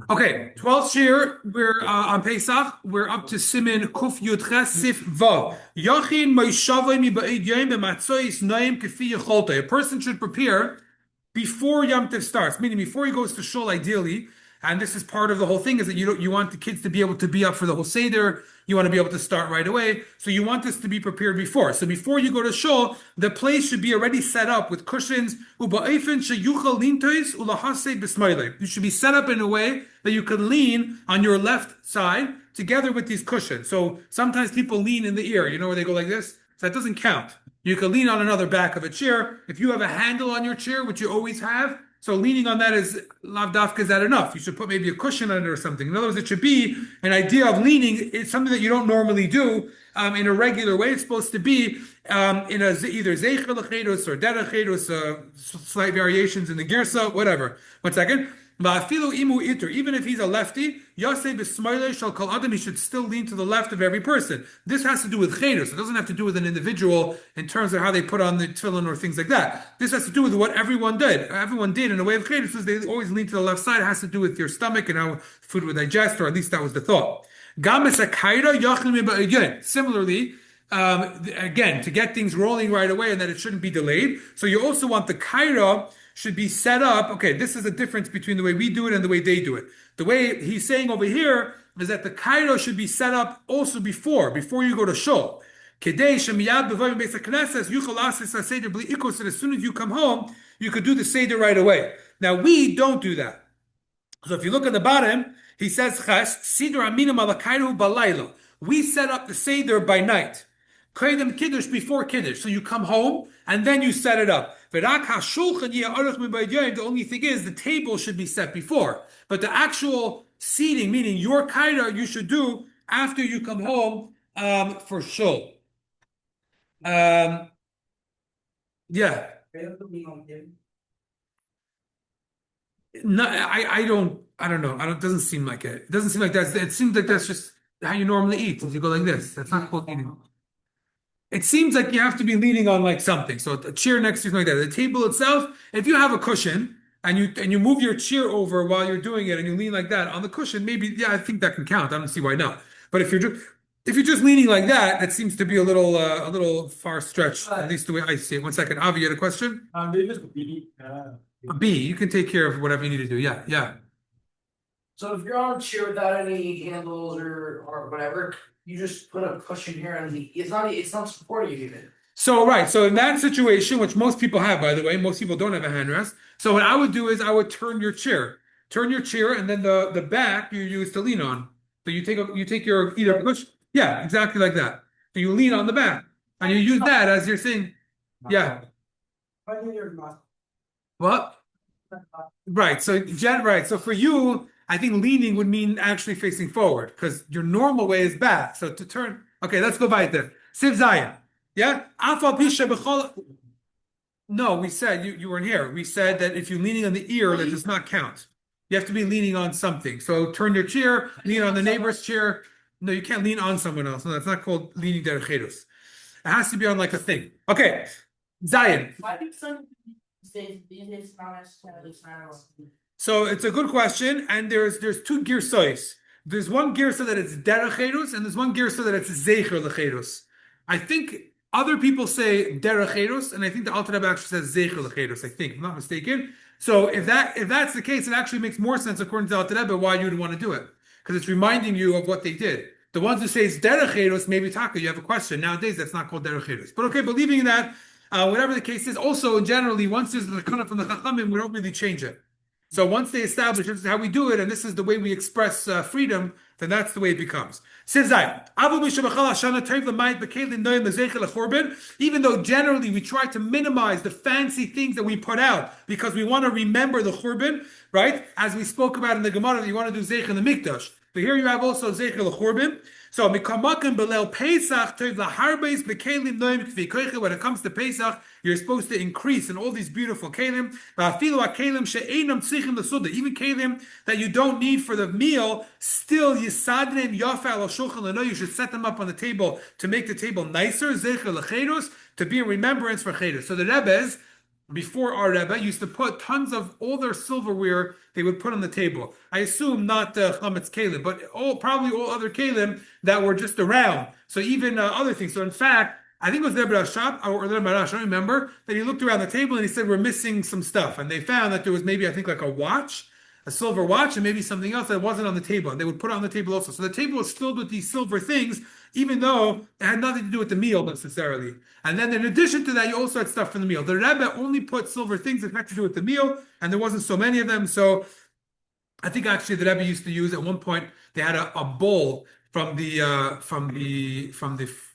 Okay, 12th year, we're on Pesach. We're up to Siman Kuf Yud Ches Sif Vav. Yachin Moishavai Mi Ba'id Yom B'Matzois Naim Kefi Yecholta. A person should prepare before Yom Tov starts, meaning before he goes to shul, ideally. And this is part of the whole thing: is that you want the kids to be able to be up for the whole seder. You want to be able to start right away, so you want this to be prepared before. So before you go to shul, the place should be already set up with cushions. You should be set up in a way that you can lean on your left side together with these cushions. So sometimes people lean in the ear, where they go like this. So that doesn't count. You can lean on another back of a chair. If you have a handle on your chair, which you always have, so leaning on that is lav dafka, is that enough? You should put maybe a cushion on it or something. In other words, it should be an idea of leaning. It's something that you don't normally do in a regular way. It's supposed to be in either zeicher l'chedus or derech slight variations in the girsa, whatever. 1 second. Even if he's a lefty, shall call Adam, he should still lean to the left of every person. This has to do with chedus. It doesn't have to do with an individual in terms of how they put on the tefillin or things like that. This has to do with what everyone did. Everyone did in a way of chedus. They always lean to the left side. It has to do with your stomach and how food would digest, or at least that was the thought. Similarly, again, to get things rolling right away and that it shouldn't be delayed. So you also want the kaira should be set up. Okay, this is a difference between the way we do it and the way they do it. The way he's saying over here is that the kairo should be set up also before you go to shul. So as soon as you come home, you could do the seder right away. Now we don't do that. So if you look at the bottom, he says ches siddur aminim ala kairu balaylo. We set up the seder by night. Kraydem kiddush before kiddush. So you come home and then you set it up. The only thing is the table should be set before. But the actual seating, meaning your kaida, you should do after you come home for shul. Um, yeah. No, I don't know. It doesn't seem like it. It doesn't seem like it seems like that's just how you normally eat. You go like this. That's not called eating. It seems like you have to be leaning on like something. So a chair next to you, something like that. The table itself, if you have a cushion and you move your chair over while you're doing it and you lean like that on the cushion, maybe I think that can count. I don't see why not. But if you're just leaning like that, that seems to be a little far stretched, at least the way I see it. 1 second, Avi, you had a question? They just beat. B, you can take care of whatever you need to do. Yeah, yeah. So if you're on a chair without any handles or whatever, you just put a cushion here and it's not supporting you even. So right, so in that situation, which most people have, by the way, most people don't have a handrest. So what I would do is I would turn your chair, and then the back you use to lean on. So you take your either push, yeah, exactly like that. So you lean on the back, and you use that as your thing. Yeah. What? Right. So right. So for you, I think leaning would mean actually facing forward because your normal way is back. So to turn. Okay, let's go by it. Siv Zayin. Yeah. No, we said you weren't here. We said that if you're leaning on the ear, that does not count. You have to be leaning on something. So turn your chair, lean on the neighbor's chair. No, you can't lean on someone else. No, that's not called leaning derechedus. It has to be on like a thing. Okay. Zion. I think some these days not necessarily silence. So it's a good question, and there's two girsos. There's one girsa that it's derechedus, and there's one girsa that it's zecher lechedus. I think other people say derechedus, and I think the Alter Rebbe actually says zecher lechedus. I think, if I'm not mistaken. So if that's the case, it actually makes more sense according to the Alter Rebbe why you would want to do it, because it's reminding you of what they did. The ones who say it's derechedus, maybe Taka, you have a question. Nowadays, that's not called derechedus. But okay, believing in that, whatever the case is, also generally, once there's the kana from the Chachamim, we don't really change it. So once they establish this is how we do it, and this is the way we express freedom, then that's the way it becomes. Even though generally we try to minimize the fancy things that we put out because we want to remember the churban, right? As we spoke about in the Gemara, you want to do zeich in the mikdash. But here you have also zeich l'churban. So mikamakim belel Pesach toiv laharbes bekelim noim kvi koiche. When it comes to Pesach, you're supposed to increase in all these beautiful kelim. Va'afilu hakelim she'einam tzichim l'suda. Even kelim that you don't need for the meal, still yisadrim yafa al shulchan leno. You should set them up on the table to make the table nicer. Zecher l'chedus, to be a remembrance for chedus. So the Rebbe's before our Rebbe, used to put tons of all their silverware they would put on the table. I assume not chametz kelim, but probably all other kelim that were just around. So even other things. So in fact, I think it was Rebbe Rashab or Rebbe Rashab, I don't remember, that he looked around the table and he said, we're missing some stuff. And they found that there was maybe, I think, like a watch, a silver watch, and maybe something else that wasn't on the table. And they would put it on the table also. So the table was filled with these silver things, even though it had nothing to do with the meal necessarily. And then in addition to that, you also had stuff from the meal. The Rebbe only put silver things that had to do with the meal, and there wasn't so many of them. So I think actually the Rebbe used to use at one point, they had a bowl from the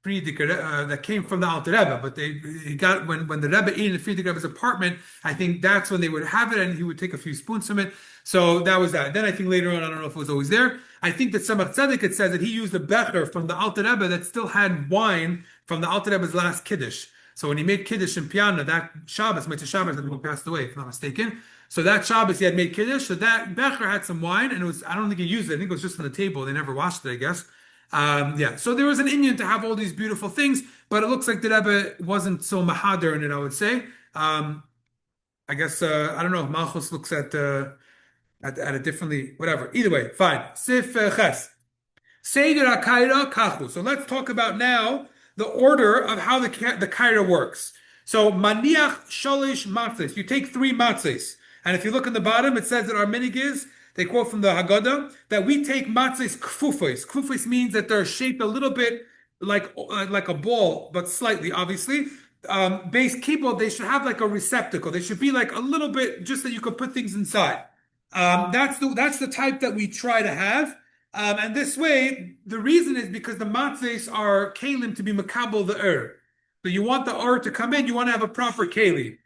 Frierdiker that came from the Alter Rebbe, but he got when the Rebbe ate in the Frierdiker Rebbe's apartment, I think that's when they would have it, and he would take a few spoons from it. So that was that. Then I think later on, I don't know if it was always there. I think that Tzemach Tzedek, it says that he used a becher from the Alter Rebbe that still had wine from the Alter Rebbe's last Kiddush. So when he made Kiddush in Piana, that Shabbos, Mitzvah Shabbos, I think he passed away, if I'm not mistaken. So that Shabbos he had made Kiddush, so that becher had some wine, and it was, I don't think he used it, I think it was just on the table, they never washed it, I guess. Yeah, so there was an Indian to have all these beautiful things, but it looks like the Rebbe wasn't so mahader in it, I would say. I guess, I don't know if Malchus looks at it differently, whatever. Either way, fine. Sif Ches. Seder HaKaira Kachu. So let's talk about now the order of how the Kaira works. So maniach shalish matzos. You take 3 matzos. And if you look in the bottom, it says that our minig is, they quote from the Haggadah, that we take matzos kfufos. Kfufos means that they're shaped a little bit like a ball, but slightly, obviously. Base kibble, they should have like a receptacle. They should be like a little bit, just that you could put things inside. That's the type that we try to have. And this way, the reason is because the matzos are kalim to be makabel the So you want the to come in, you want to have a proper keli.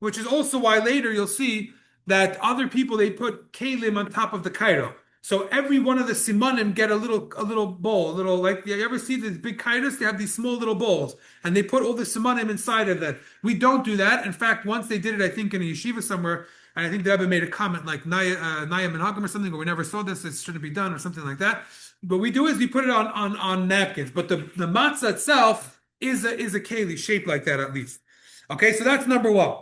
Which is also why later you'll see that other people, they put kalim on top of the kairo. So every one of the simanim get a little bowl, like, you ever see these big kairos? They have these small little bowls, and they put all the simanim inside of that. We don't do that. In fact, once they did it, I think in a yeshiva somewhere, and I think the Rebbe made a comment like Naya Menachem or something, or we never saw this, it shouldn't be done, or something like that. What we do is we put it on napkins, but the matzah itself is a keli shaped like that at least. Okay, so that's number 1.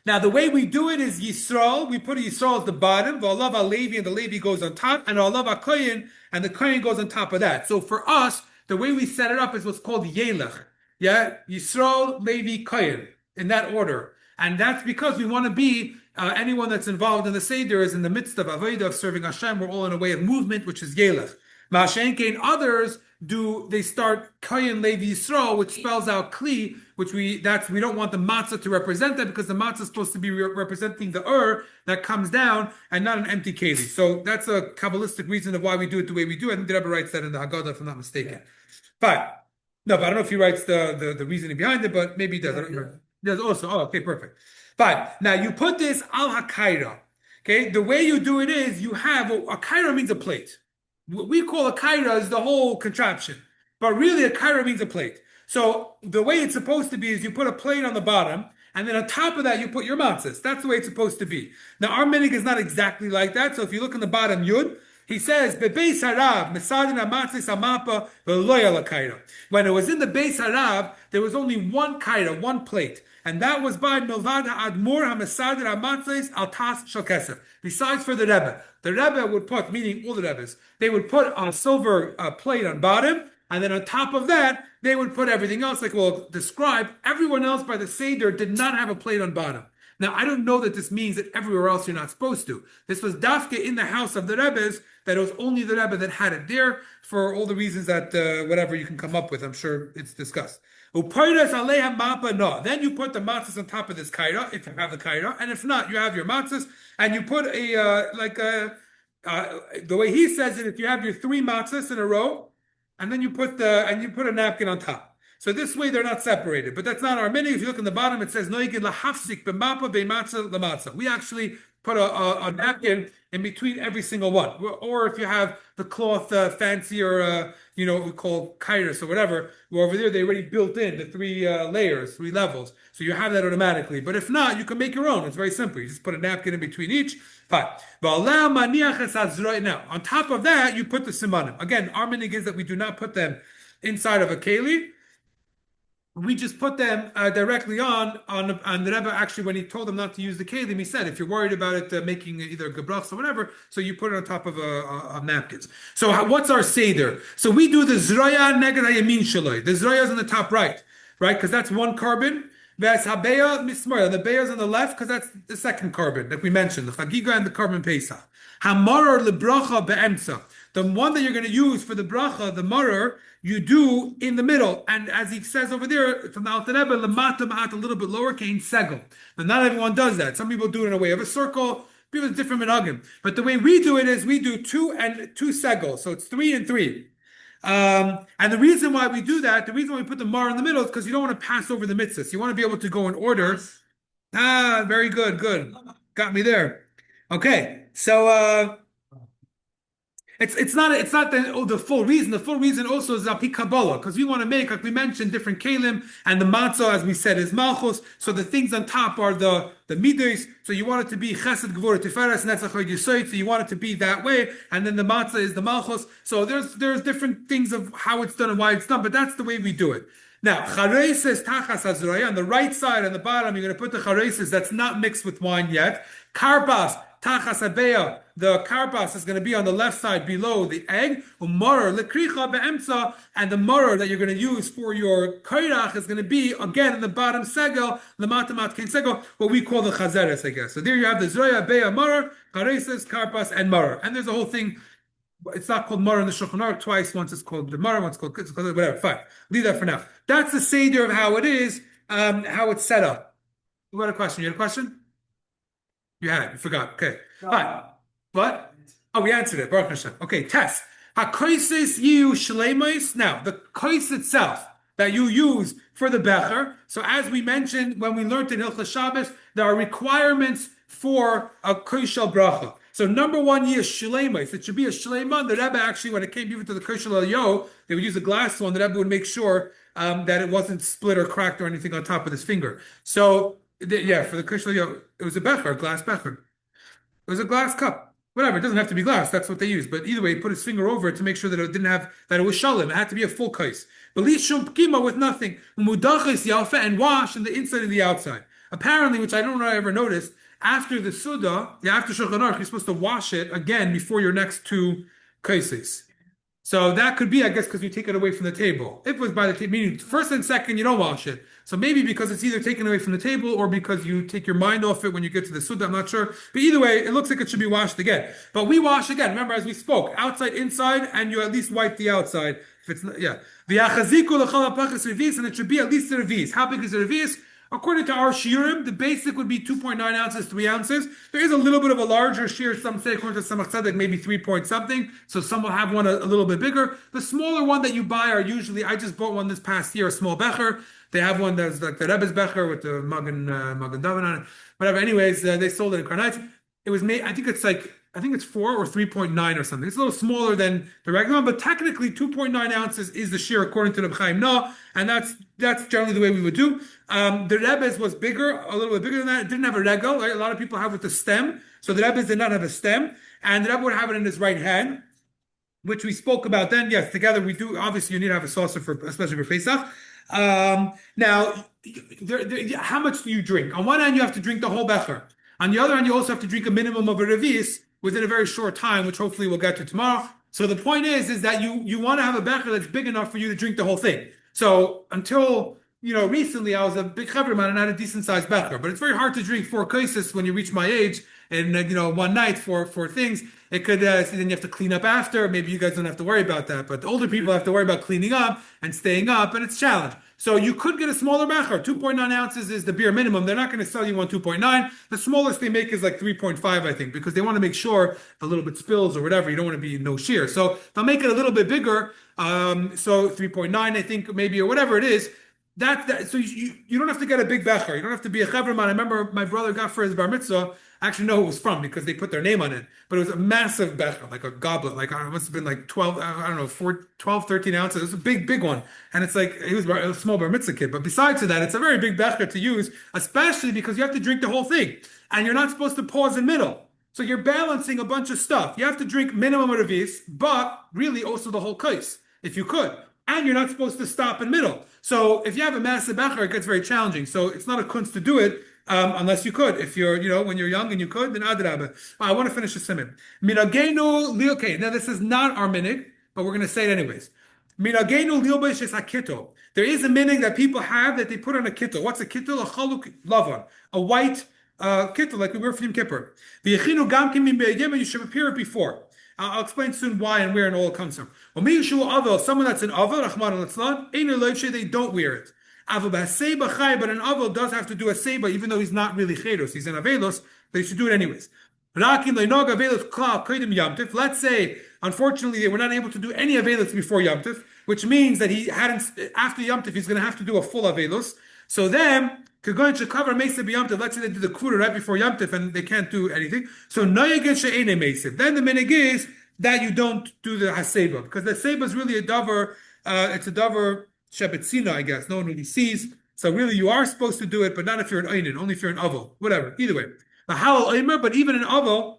Now, the way we do it is Yisrael. We put Yisrael at the bottom. V'alav Levi, and the Levi goes on top. And Alav HaKoyin, and the Koyin goes on top of that. So for us, the way we set it up is what's called Yelech. Yeah? Yisrael, Levi, Koyin. In that order. And that's because we want to be, anyone that's involved in the Seder is in the midst of Avodah, of serving Hashem. We're all in a way of movement, which is Yelech. Ma'ashenke and others they start Koyin Levi Yisrael, which spells out Kli, which we don't want the matzah to represent that, because the matzah is supposed to be representing the that comes down and not an empty keli. So that's a Kabbalistic reason of why we do it the way we do. I think the Rebbe writes that in the Haggadah, if I'm not mistaken. Fine. No, but I don't know if he writes the reasoning behind it, but maybe he does. I don't remember. He does also. Oh, okay, perfect. Fine. Now you put this al hakaira. Okay, the way you do it is you have a kaira means a plate. What we call a kaira is the whole contraption, but really a kaira means a plate. So the way it's supposed to be is you put a plate on the bottom, and then on top of that you put your matzahs. That's the way it's supposed to be. Now our minig is not exactly like that. So if you look in the bottom yud, he says bebeis harav mesadin hamatzis hamapa veloya lakaira. When it was in the beis harav, there was only one kaira, one plate. And that was by Milvad Admor HaMesader HaMatzos Al Tas Shel Kesef. Besides for the Rebbe. The Rebbe would put, meaning all the Rebbes, they would put a silver plate on bottom, and then on top of that, they would put everything else, like we'll describe. Everyone else by the Seder did not have a plate on bottom. Now, I don't know that this means that everywhere else you're not supposed to. This was dafke in the house of the Rebbes, that it was only the Rebbe that had it there, for all the reasons that, whatever you can come up with, I'm sure it's discussed. Then you put the matzahs on top of this kaira, if you have the kaira, and if not, you have your matzahs, and you put the way he says it, if you have your 3 matzahs in a row, and then you put a napkin on top. So this way they're not separated, but that's not our minhag. If you look in the bottom, it says noigid lahafsik b'mapa b'matzah l'matzah. We actually put a napkin in between every single one. Or if you have the cloth fancier, what we call kairos or whatever, where over there they already built in the 3 layers, 3 levels. So you have that automatically. But if not, you can make your own. It's very simple. You just put a napkin in between each. Fine. Now, on top of that, you put the simanim. Again, our minhag is that we do not put them inside of a keli. we just put them directly on the Rebbe. Actually, when he told them not to use the kelim, he said, if you're worried about it making either gebrachs or whatever, so you put it on top of napkins. So what's our seder? So we do the zroya neged hayamin shaloi. The zroya is on the top right, because that's one carbon. That's habeya mismar. The beya is on the left because that's the second carbon that we mentioned, the chagiga and the carbon pesach. Hamarar lebracha be'emtza. The one that you're going to use for the bracha, the marar, you do in the middle. And as he says over there, from the Alter Rebbe, lemata ma'at, a little bit lower, kain segel. Now, not everyone does that. Some people do it in a way of a circle. People have different minhagim. But the way we do it is we do 2 and 2 segel. So it's 3 and 3. And the reason why we do that, the reason why we put the mar in the middle is because you don't want to pass over the mitzvahs. You want to be able to go in order. Very good, good. Got me there. Okay, so it's not the full reason. The full reason also is api Kabbalah, because we want to make, like we mentioned, different kalim, and the matzah, as we said, is malchus. So the things on top are the midos. So you want it to be chesed, gevurah, tiferes, netzach, yisoid. So you want it to be that way, and then the matzah is the malchus. So there's different things of how it's done and why it's done, but that's the way we do it. Now, chareses tachas hazraya, on the right side and the bottom, you're going to put the chareses that's not mixed with wine yet. Karpas tachas abeya, the karpas is going to be on the left side below the egg. Umarar lekricha be'emtza, and the marar that you're going to use for your kairach is going to be again in the bottom segel, lematamat kein segel, what we call the chazeres, I guess. So there you have the zroya, abeya, marar, chareses, karpas, and marar. And there's a whole thing. It's not called Mara in the Shulchan Aruch twice. Once it's called the Mara, once it's called whatever. Fine, leave that for now. That's the seder of how it is, how it's set up. You had a question? You had a question? You had it. You forgot. Okay. Fine. What? Oh, we answered it. Baruch Hashem. Okay. Test. Hakoises you shleimos. Now, the kois itself that you use for the becher. So, as we mentioned when we learned in Hilchos Shabbos, there are requirements for a koishel bracha. So number one is shleimus. It should be a shleiman. The Rebbe actually, when it came even to the koshel yo, they would use a glass one. The Rebbe would make sure that it wasn't split or cracked or anything on top of his finger. So for the koshel yo, it was a becher, a glass becher. It was a glass cup. Whatever, it doesn't have to be glass. That's what they use. But either way, he put his finger over it to make sure that it didn't have that it was shalim. It had to be a full kais. Belishum pkima with nothing. Umudachis yalfa, and wash in the inside and the outside. Apparently, which I don't know I ever noticed. After the Suda, after Shulchan Aruch, you're supposed to wash it again before your next 2 kaises. So that could be, I guess, because you take it away from the table. If it was by the table, meaning first and second, you don't wash it. So maybe because it's either taken away from the table or because you take your mind off it when you get to the Suda, I'm not sure. But either way, it looks like it should be washed again. But we wash again. Remember, as we spoke, outside, inside, and you at least wipe the outside. If it's not, The achaziku l'chol ha'pachas revis, and it should be at least a revis. How big is a revis? According to our shiurim, the basic would be 2.9 ounces, 3 ounces. There is a little bit of a larger shiur. Some say, according to Samach Tzedek, maybe 3 point something. So some will have one a little bit bigger. The smaller one that you buy are usually, I just bought one this past year, a small becher. They have one that's like the Rebbe's becher with the Magen Daven on it. Whatever. Anyways, they sold it in Karnait. It was made, I think it's 4 or 3.9 or something. It's a little smaller than the regular one, but technically 2.9 ounces is the shear according to the Chaim Na, and that's generally the way we would do. The Rebbe's was bigger, a little bit bigger than that. It didn't have a regel, right? A lot of people have with the stem. So the Rebbe's did not have a stem, and the Rebbe would have it in his right hand, which we spoke about then. Yes, together we do. Obviously, you need to have a saucer especially for Pesach. Now, how much do you drink? On one hand, you have to drink the whole becher. On the other hand, you also have to drink a minimum of a revis within a very short time, which hopefully we'll get to tomorrow. So the point is that you want to have a becher that's big enough for you to drink the whole thing. So until recently I was a big chaverman and had a decent sized becher, but it's very hard to drink 4 kaises when you reach my age and one night for things. It could then you have to clean up after. Maybe you guys don't have to worry about that, but the older people have to worry about cleaning up and staying up, and it's a challenge. So you could get a smaller becher. 2.9 ounces is the beer minimum. They're not going to sell you one 2.9. The smallest they make is like 3.5, I think, because they want to make sure a little bit spills or whatever. You don't want to be no shear. So they'll make it a little bit bigger. So 3.9, I think, maybe, or whatever it is. So you don't have to get a big becher. You don't have to be a chaverman. I remember my brother got for his bar mitzvah. I actually know who it was from because they put their name on it. But it was a massive becher, like a goblet. Like, it must have been like 12, I don't know, 12, 13 ounces. It was a big one. And it's like, he was a small bar mitzvah kid. But besides that, it's a very big becher to use, especially because you have to drink the whole thing. And you're not supposed to pause in middle. So you're balancing a bunch of stuff. You have to drink minimum of revis, but really also the whole kais, if you could. and you're not supposed to stop in middle. So if you have a massive becher, it gets very challenging. So it's not a kunst to do it unless you could. If you're, when you're young and you could, then adrabah. I want to finish the siman. Minagenu li. Okay, now this is not our minig, but we're going to say it anyways. Minagenu lilbesh is hakito. There is a minig that people have that they put on a kittel. What's a kittel? A chaluk lavan, a white kittel like we wear for Yom Kippur. The yechinu gam kim min be'edim, you should prepare it before. I'll explain soon why and where and all it comes from. Someone that's an avel, they don't wear it. But an avel does have to do a seba, even though he's not really chedos. He's an avelos, but he should do it anyways. Let's say, unfortunately, they were not able to do any avelos before Yom Tif, which means that he hadn't, after Yom Tif, he's going to have to do a full avelos. So then, let's say they did the kura right before Yom Tif and they can't do anything. So then the minig is that you don't do the haseba, because the haseba is really a davar, it's a davar shebetzina, I guess. No one really sees. So really you are supposed to do it, but not if you're an einin, only if you're an avel. Whatever. Either way. The halal oimer, but even an avel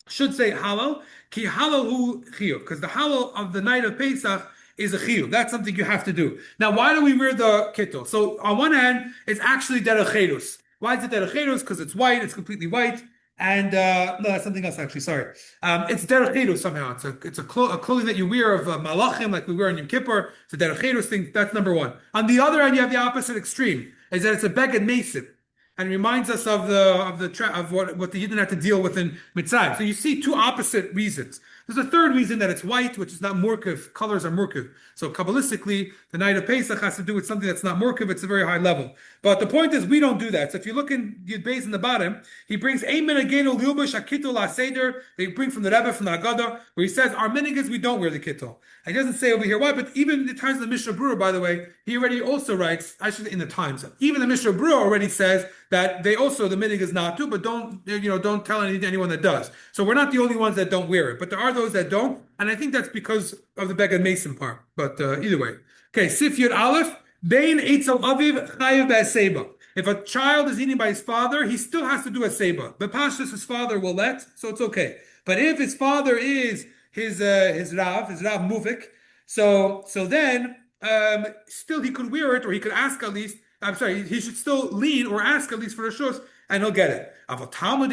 should say halal, ki halal hu chiyuv, because the halal of the night of Pesach is a chiyuv. That's something you have to do. Now, why do we wear the kittel? So on one hand, it's actually derech chedus. Why is it derech chedus? Because it's white, it's completely white. And no, that's something else actually. Sorry, it's derech chedus somehow. It's a clothing that you wear of malachim, like we wear in Yom Kippur. It's a derech chedus thing. That's number one. On the other hand, you have the opposite extreme, is that it's a beged mesim, and reminds us of what the Yidden had to deal with in Mitzrayim. So you see two opposite reasons. There's a third reason that it's white, which is not murkiv. Colors are murkiv. So Kabbalistically, the night of Pesach has to do with something that's not murkiv. It's a very high level. But the point is, we don't do that. So if you look in Yud Beis in the bottom, he brings a minagenu liubish akitul seder. They bring from the Rebbe, from the Haggadah, where he says, our minig is we don't wear the kittul. He doesn't say over here why, but even in the times of the Mishnah Berurah, by the way, he already also writes, actually in the times, even the Mishnah Berurah already says that they also, the minig is not to, but don't tell anyone that does. So we're not the only ones that don't wear it, but there are those that don't, and I think that's because of the Beged Mason part. But either way. Okay, Sif Yud Aleph, Bein Eitzel Aviv Chayiv B'Seba. If a child is eating by his father, he still has to do a seba. But Pashtus, his father will let, so it's okay. But if his father is his Rav Muvik, so then still he could wear it, or he could ask at least. I'm sorry, he should still lean or ask at least for a shus, and he'll get it. But when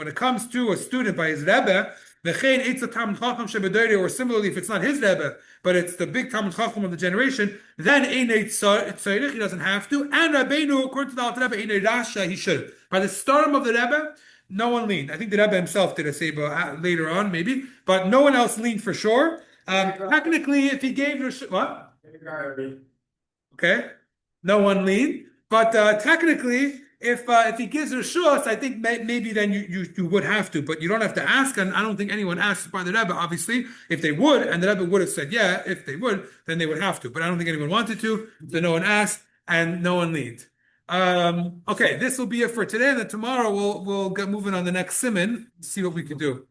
it comes to a student by his Rebbe, or similarly, if it's not his Rebbe, but it's the big Talmud Chacham of the generation, then he doesn't have to. And Rabbeinu, according to the Alter Rebbe, Rasha, he should. By the start of the Rebbe, no one leaned. I think the Rebbe himself did a seba later on, maybe, but no one else leaned for sure. Technically, if he gave what? Okay, no one leaned, but technically, if he gives her shus, I think maybe then you would have to, but you don't have to ask, and I don't think anyone asked by the Rebbe, obviously. If they would, and the Rebbe would have said, yeah, if they would, then they would have to, but I don't think anyone wanted to, so no one asked, and no one leaned. Okay, this will be it for today, and then tomorrow we'll get moving on the next Siman, see what we can do.